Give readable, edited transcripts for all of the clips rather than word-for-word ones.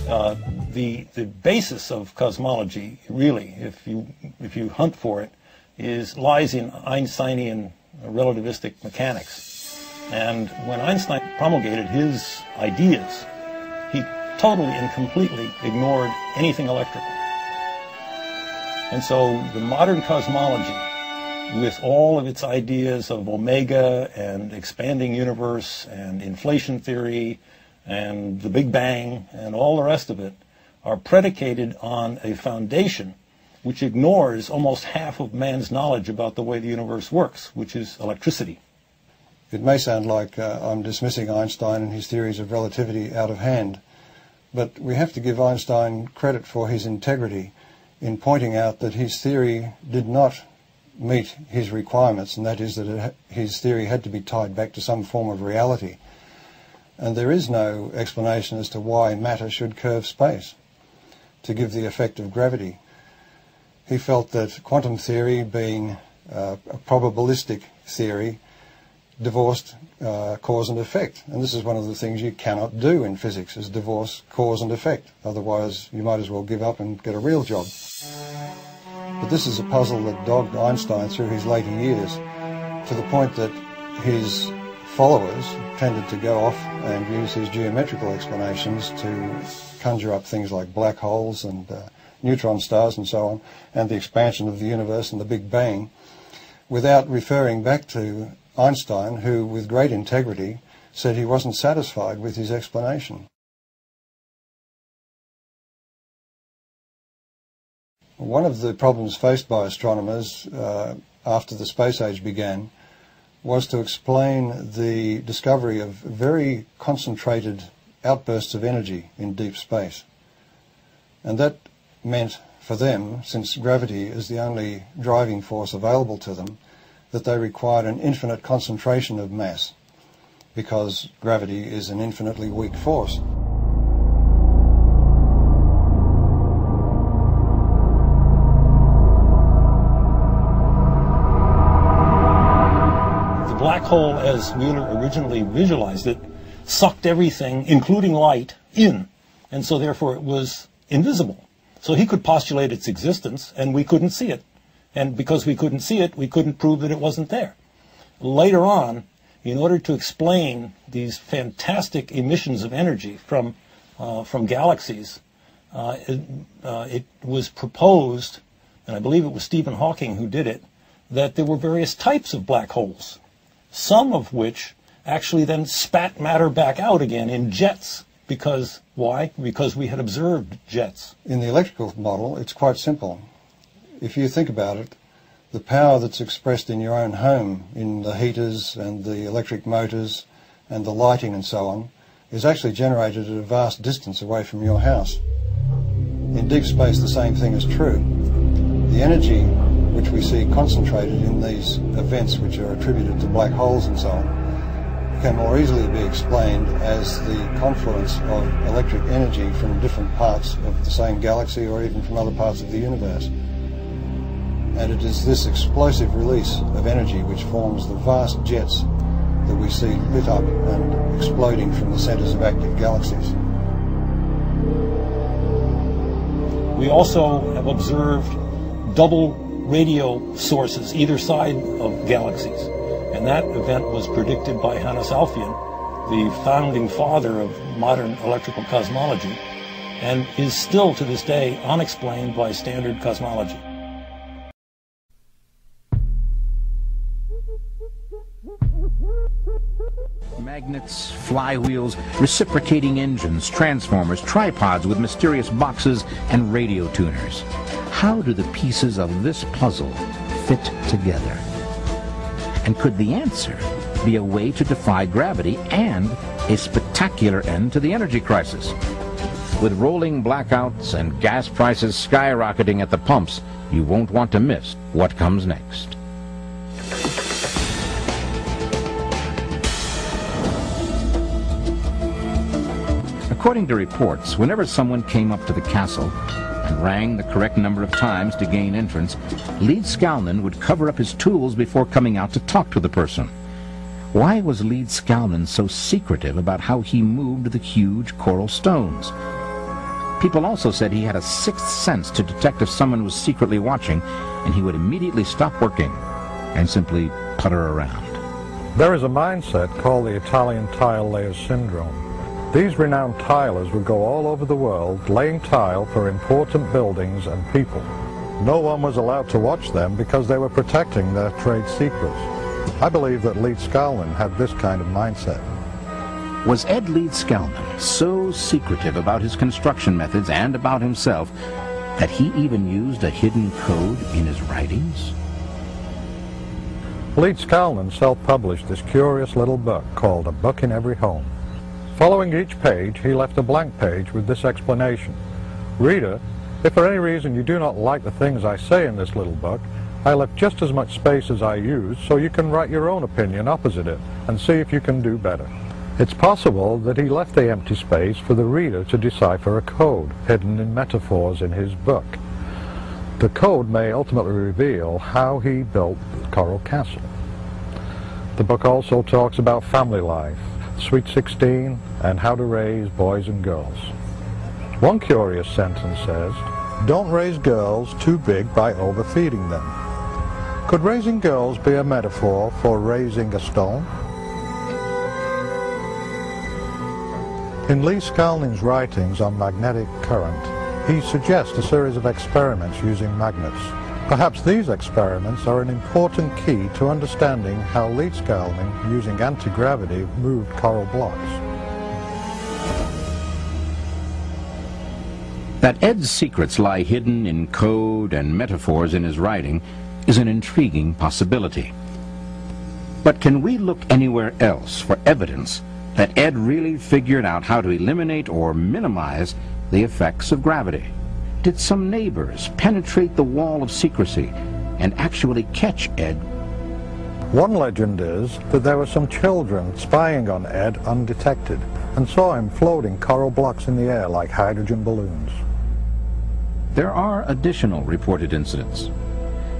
The basis of cosmology, really, if you hunt for it, lies in Einsteinian relativistic mechanics. And when Einstein promulgated his ideas, he totally and completely ignored anything electrical. And so the modern cosmology, with all of its ideas of omega and expanding universe and inflation theory and the Big Bang and all the rest of it, are predicated on a foundation which ignores almost half of man's knowledge about the way the universe works, which is electricity. It may sound like I'm dismissing Einstein and his theories of relativity out of hand, but we have to give Einstein credit for his integrity in pointing out that his theory did not meet his requirements, and that is that his theory had to be tied back to some form of reality. And there is no explanation as to why matter should curve space to give the effect of gravity. He felt that quantum theory, being a probabilistic theory, divorced cause and effect. And this is one of the things you cannot do in physics, is divorce cause and effect. Otherwise, you might as well give up and get a real job. But this is a puzzle that dogged Einstein through his later years, to the point that his followers tended to go off and use his geometrical explanations to conjure up things like black holes and neutron stars and so on, and the expansion of the universe and the Big Bang, without referring back to Einstein, who, with great integrity, said he wasn't satisfied with his explanation. One of the problems faced by astronomers after the space age began was to explain the discovery of very concentrated outbursts of energy in deep space. And that meant for them, since gravity is the only driving force available to them, that they required an infinite concentration of mass, because gravity is an infinitely weak force. The black hole, as Wheeler originally visualized it, sucked everything, including light, in, and so therefore it was invisible. So he could postulate its existence, and we couldn't see it. And because we couldn't see it, we couldn't prove that it wasn't there. Later on, in order to explain these fantastic emissions of energy from galaxies, it was proposed, and I believe it was Stephen Hawking who did it, that there were various types of black holes, some of which actually then spat matter back out again in jets. Because, why? Because we had observed jets. In the electrical model, it's quite simple. If you think about it, the power that's expressed in your own home, in the heaters and the electric motors and the lighting and so on, is actually generated at a vast distance away from your house. In deep space, the same thing is true. The energy which we see concentrated in these events which are attributed to black holes and so on can more easily be explained as the confluence of electric energy from different parts of the same galaxy or even from other parts of the universe. And it is this explosive release of energy which forms the vast jets that we see lit up and exploding from the centers of active galaxies. We also have observed double radio sources either side of galaxies. And that event was predicted by Hannes Alfvén, the founding father of modern electrical cosmology, and is still to this day unexplained by standard cosmology. Magnets, flywheels, reciprocating engines, transformers, tripods with mysterious boxes, and radio tuners. How do the pieces of this puzzle fit together? And could the answer be a way to defy gravity and a spectacular end to the energy crisis? With rolling blackouts and gas prices skyrocketing at the pumps, you won't want to miss what comes next. According to reports, whenever someone came up to the castle and rang the correct number of times to gain entrance, Lead Skalman would cover up his tools before coming out to talk to the person. Why was Lead Skalman so secretive about how he moved the huge coral stones? People also said he had a sixth sense to detect if someone was secretly watching, and he would immediately stop working and simply putter around. There is a mindset called the Italian tile layer syndrome. These renowned tilers would go all over the world laying tile for important buildings and people. No one was allowed to watch them because they were protecting their trade secrets. I believe that Leeds-Skalman had this kind of mindset. Was Ed Leeds-Skalman so secretive about his construction methods and about himself that he even used a hidden code in his writings? Leeds-Skalman self-published this curious little book called A Book in Every Home. Following each page, he left a blank page with this explanation. Reader, if for any reason you do not like the things I say in this little book, I left just as much space as I used so you can write your own opinion opposite it and see if you can do better. It's possible that he left the empty space for the reader to decipher a code hidden in metaphors in his book. The code may ultimately reveal how he built Coral Castle. The book also talks about family life, Sweet 16, and how to raise boys and girls. One curious sentence says, "Don't raise girls too big by overfeeding them." Could raising girls be a metaphor for raising a stone? In Leeds-Skalman's writings on magnetic current, he suggests a series of experiments using magnets. Perhaps these experiments are an important key to understanding how Leeds-Skalman, using anti-gravity, moved coral blocks. That Ed's secrets lie hidden in code and metaphors in his writing is an intriguing possibility. But can we look anywhere else for evidence that Ed really figured out how to eliminate or minimize the effects of gravity? Did some neighbors penetrate the wall of secrecy and actually catch Ed? One legend is that there were some children spying on Ed undetected and saw him floating coral blocks in the air like hydrogen balloons. There are additional reported incidents.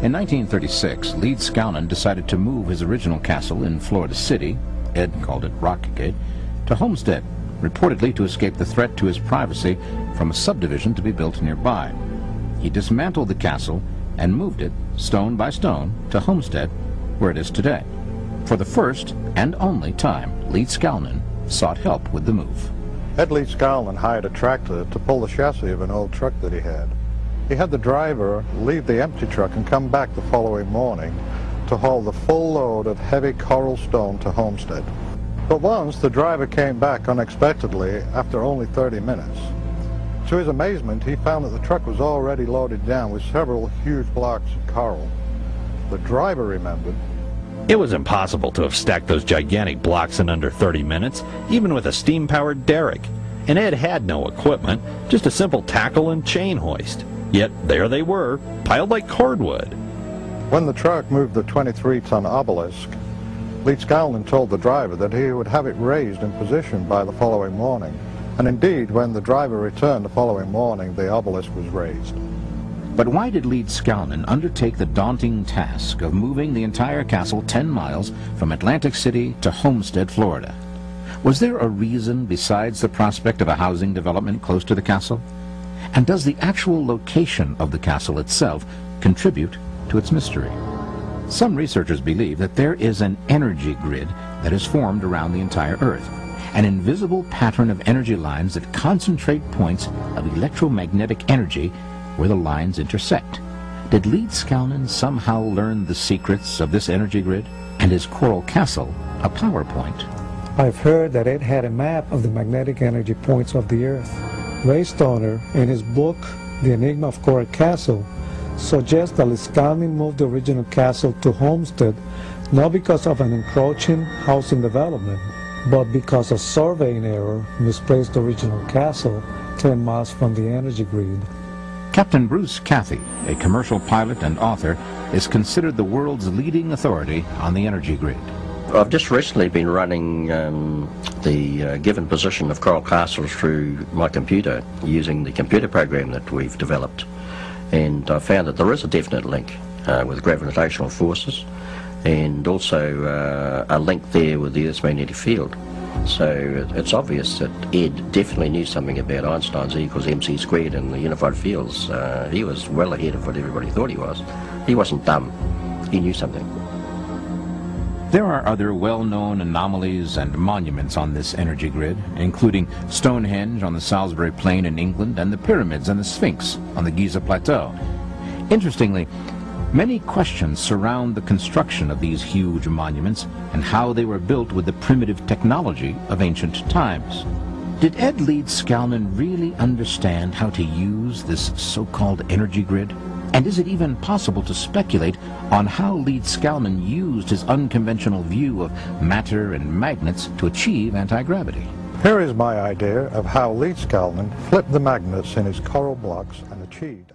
In 1936, Leeds-Skalman decided to move his original castle in Florida City, Ed called it Rockgate, to Homestead, reportedly to escape the threat to his privacy from a subdivision to be built nearby. He dismantled the castle and moved it, stone by stone, to Homestead, where it is today. For the first and only time, Leeds-Skalman sought help with the move. Ed Leeds-Skalman hired a tractor to pull the chassis of an old truck that he had. He had the driver leave the empty truck and come back the following morning to haul the full load of heavy coral stone to Homestead. But once the driver came back unexpectedly after only 30 minutes. To his amazement, he found that the truck was already loaded down with several huge blocks of coral. The driver remembered, "It was impossible to have stacked those gigantic blocks in under 30 minutes, even with a steam-powered derrick. And Ed had no equipment, just a simple tackle and chain hoist. Yet there they were, piled like cordwood." When the truck moved the 23-ton obelisk, Leeds-Skalman told the driver that he would have it raised in position by the following morning. And indeed, when the driver returned the following morning, the obelisk was raised. But why did Leeds-Skalman undertake the daunting task of moving the entire castle 10 miles from Atlantic City to Homestead, Florida? Was there a reason besides the prospect of a housing development close to the castle? And does the actual location of the castle itself contribute to its mystery? Some researchers believe that there is an energy grid that is formed around the entire Earth, an invisible pattern of energy lines that concentrate points of electromagnetic energy where the lines intersect. Did Leeds-Skalman somehow learn the secrets of this energy grid? And is Coral Castle a power point? I've heard that Ed had a map of the magnetic energy points of the Earth. Ray Stoner, in his book, The Enigma of Coral Castle, suggests that Leeds-Skalman moved the original castle to Homestead not because of an encroaching housing development, but because a surveying error misplaced the original castle 10 miles from the energy grid. Captain Bruce Cathy, a commercial pilot and author, is considered the world's leading authority on the energy grid. I've just recently been running the given position of Coral Castle through my computer using the computer program that we've developed, and I found that there is a definite link with gravitational forces and also a link there with the Earth's magnetic field. So it's obvious that Ed definitely knew something about Einstein's E equals mc squared and the unified fields. He was well ahead of what everybody thought he was. He wasn't dumb. He knew something. There are other well-known anomalies and monuments on this energy grid, including Stonehenge on the Salisbury Plain in England and the pyramids and the Sphinx on the Giza Plateau. Interestingly, many questions surround the construction of these huge monuments and how they were built with the primitive technology of ancient times. Did Ed Leeds-Skalman really understand how to use this so-called energy grid? And is it even possible to speculate on how Leeds-Skalman used his unconventional view of matter and magnets to achieve anti-gravity? Here is my idea of how Leeds-Skalman flipped the magnets in his coral blocks and achieved